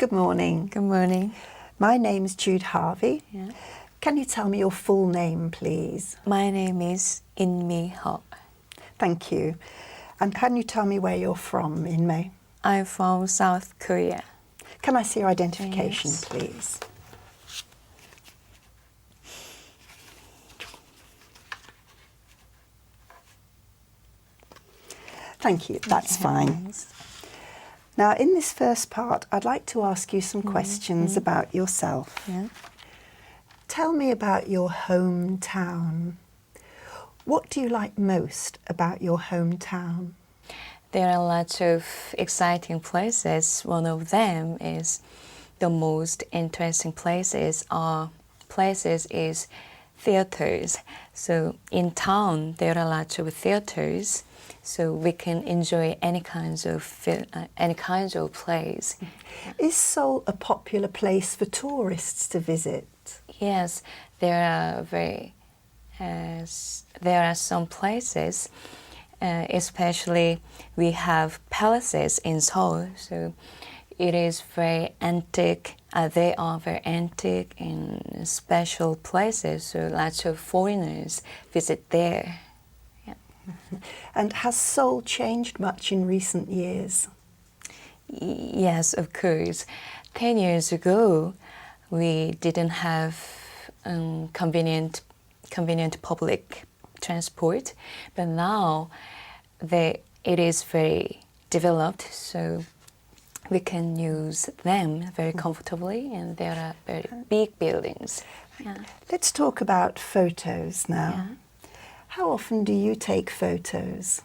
Good morning. Good morning. My name's Jude Harvey. Yeah. Can you tell me your full name, please? My name is In Mi Ho. Thank you. And can you tell me where you're from, In May? I'm from South Korea. Can I see your identification, Yes. please? Thank you. That's fine. Yes. Now, in this first part, I'd like to ask you some questions about yourself. Yeah. Tell me about your hometown. What do you like most about your hometown? There are lots of exciting places. One of them is the most interesting places is theaters. So in town there are lots of theaters, so we can enjoy any kinds of plays. Is Seoul a popular place for tourists to visit? Yes, there are some places, especially we have palaces in Seoul, so it is very antique. They are very antique and special places, so lots of foreigners visit there. Yeah. And has Seoul changed much in recent years? Yes, of course. 10 years ago, we didn't have convenient public transport, but now it is very developed, so we can use them very comfortably, and there are very big buildings. Yeah. Let's talk about photos now. Yeah. How often do you take photos?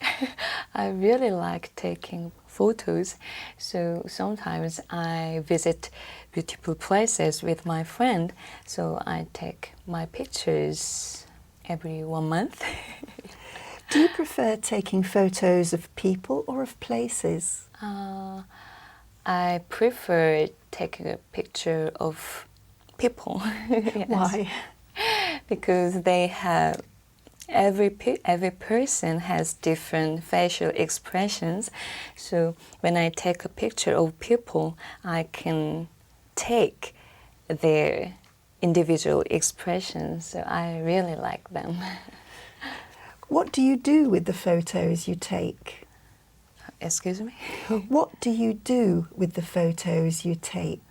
I really like taking photos, so sometimes I visit beautiful places with my friend, so I take my pictures every 1 month. Do you prefer taking photos of people or of places? I prefer taking a picture of people. Yes. Why? Because they have every person has different facial expressions. So when I take a picture of people, I can take their individual expressions. So I really like them. What do you do with the photos you take? Excuse me? What do you do with the photos you take?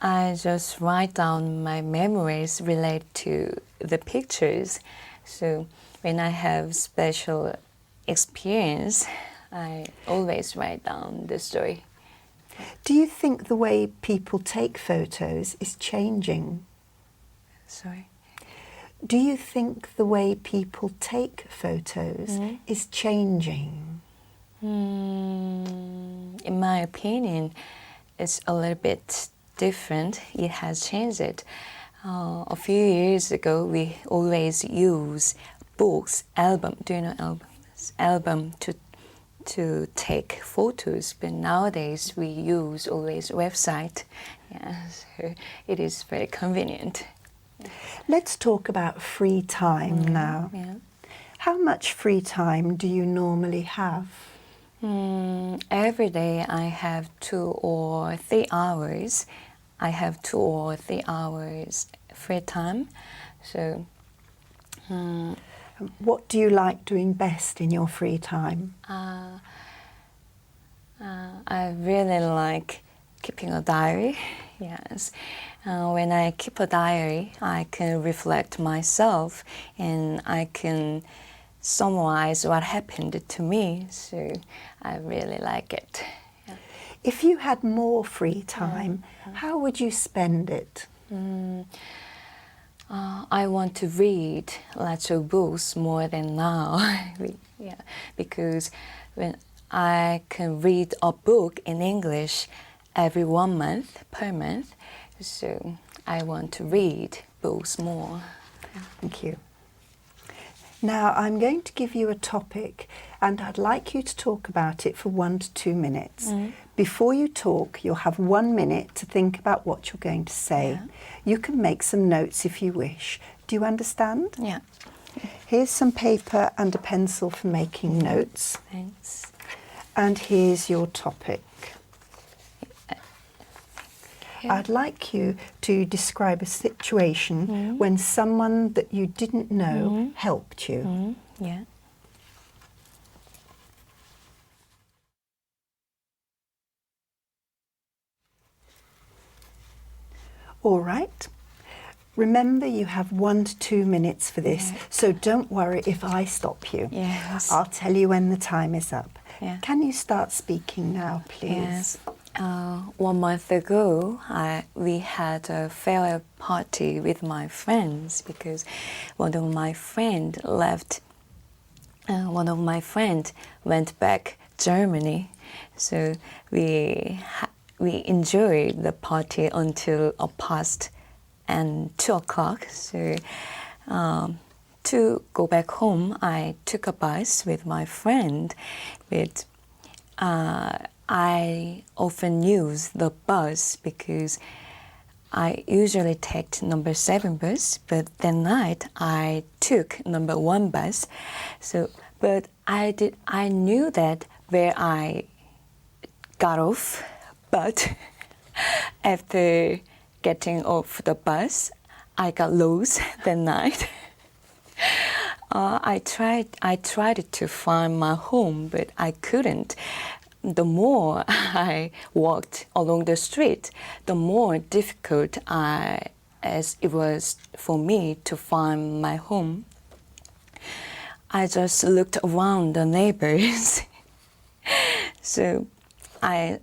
I just write down my memories related to the pictures. So when I have special experience, I always write down the story. Do you think the way people take photos is changing? Sorry? Do you think the way people take photos is changing? In my opinion, it's a little bit different. It has changed. A few years ago, we always use books, album. Do you know albums? Album to take photos. But nowadays, we use always website. Yeah, so it is very convenient. Let's talk about free time now. Yeah. How much free time do you normally have? Every day I have 2 or 3 hours. I have 2 or 3 hours free time. So, What do you like doing best in your free time? I really like keeping a diary. Yes. When I keep a diary, I can reflect myself and I can summarize what happened to me. So I really like it. Yeah. If you had more free time, how would you spend it? I want to read lots of books more than now. Yeah, because when I can read a book in English every 1 month, per month, so I want to read books more. Thank you. Now I'm going to give you a topic and I'd like you to talk about it for 1 to 2 minutes. Before you talk, you'll have 1 minute to think about what you're going to say. Yeah. You can make some notes if you wish. Do you understand? Yeah. Here's some paper and a pencil for making notes. Thanks. And here's your topic. Okay. I'd like you to describe a situation when someone that you didn't know helped you. Yeah. All right. Remember, you have 1 to 2 minutes for this, so don't worry if I stop you. Yes. I'll tell you when the time is up. Yeah. Can you start speaking now, please? Yes. 1 month ago, we had a farewell party with my friends because one of my friend left. One of my friend went back Germany, so we enjoyed the party until past and 2 o'clock. So to go back home, I took a bus with my friend, but I often use the bus because I usually take number 7 bus, but that night I took number 1 bus. So, but I knew that where I got off, but after getting off the bus, I got lost that night. I tried to find my home, but I couldn't. The more I walked along the street, the more difficult as it was for me to find my home. I just looked around the neighbors. So that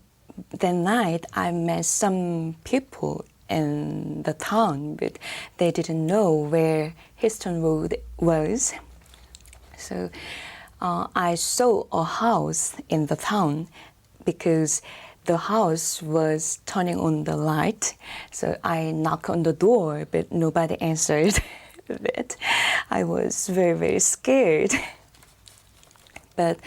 night I met some people in the town, but they didn't know where Histon Road was. So I saw a house in the town because the house was turning on the light. So I knocked on the door, but nobody answered. But I was very, very scared. But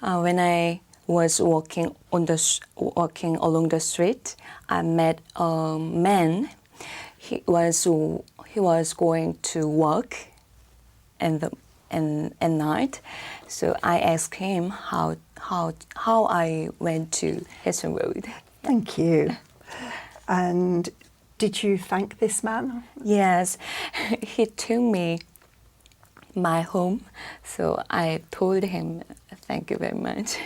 when I was walking along the street, I met a man. He was going to work at night. So I asked him how I went to Histon Road. Thank you. And did you thank this man? Yes, he took me my home. So I told him, thank you very much.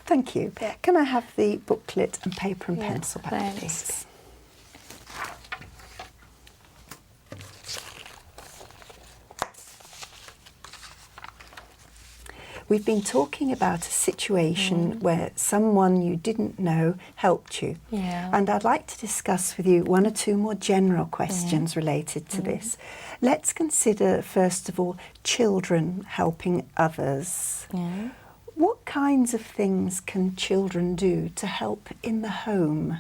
Thank you. Can I have the booklet and paper and pencil back, thanks. please? We've been talking about a situation where someone you didn't know helped you. Yeah. And I'd like to discuss with you 1 or 2 more general questions related to this. Let's consider, first of all, children helping others. Yeah. What kinds of things can children do to help in the home?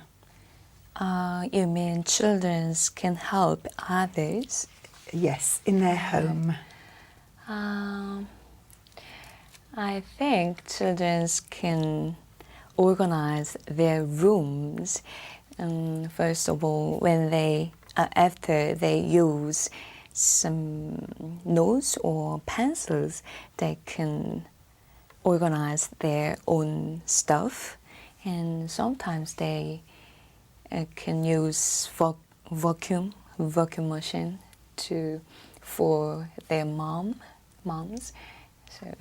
You mean children can help others? Yes, in their home. I think children can organize their rooms. First of all, when after they use some notes or pencils, they can organize their own stuff, and sometimes they can use vacuum machine for their moms. So.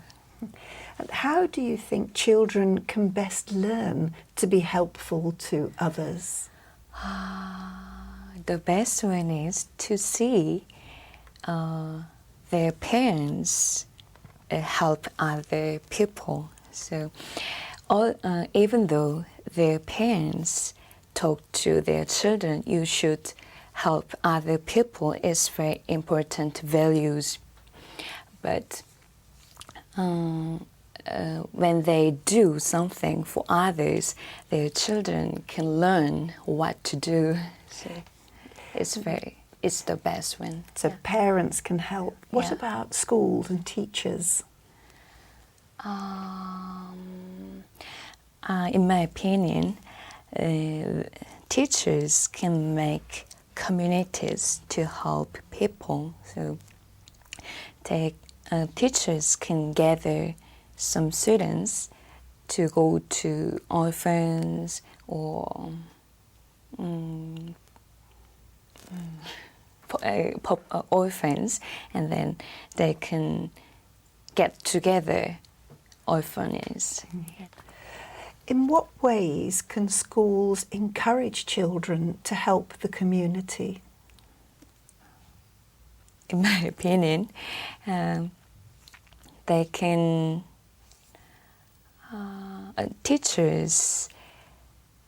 And how do you think children can best learn to be helpful to others? The best one is to see their parents help other people. So even though their parents talk to their children, you should help other people. It's very important values. But when they do something for others, their children can learn what to do. So it's the best one. So parents can help. What Yeah. about schools and teachers? In my opinion, teachers can make communities to help people. So teachers can gather some students to go to orphans or orphans, and then they can get together orphanages. In what ways can schools encourage children to help the community? In my opinion, they can, teachers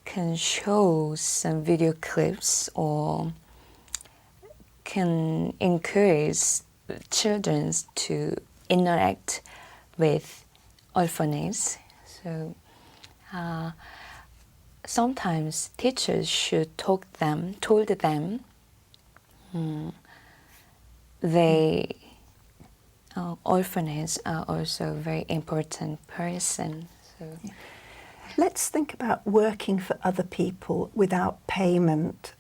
can show some video clips or can encourage children to interact with orphanages. So sometimes teachers should told them they orphanages are also a very important person. So. Let's think about working for other people without payment.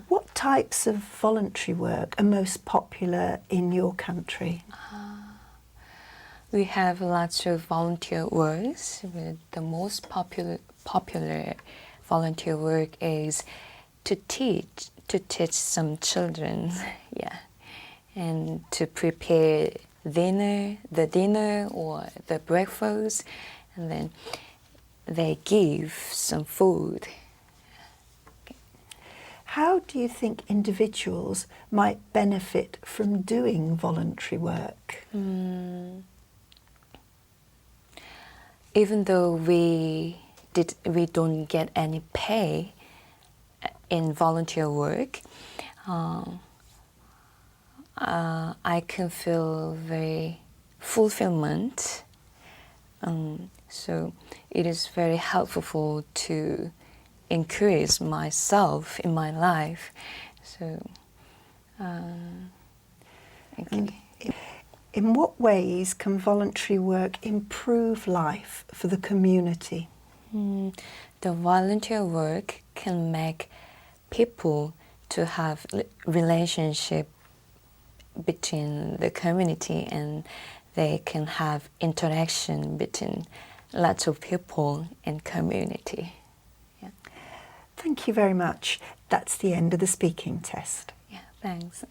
What types of voluntary work are most popular in your country? We have lots of volunteer works. But the most popular volunteer work is to teach some children, yeah, and to prepare the dinner or the breakfast, and then they give some food. How do you think individuals might benefit from doing voluntary work? Even though we don't get any pay in volunteer work, I can feel very fulfillment. So it is very helpful to encourage myself in my life. So, in what ways can voluntary work improve life for the community? The volunteer work can make people to have relationship between the community, and they can have interaction between lots of people in community. Yeah. Thank you very much. That's the end of the speaking test. Yeah, thanks.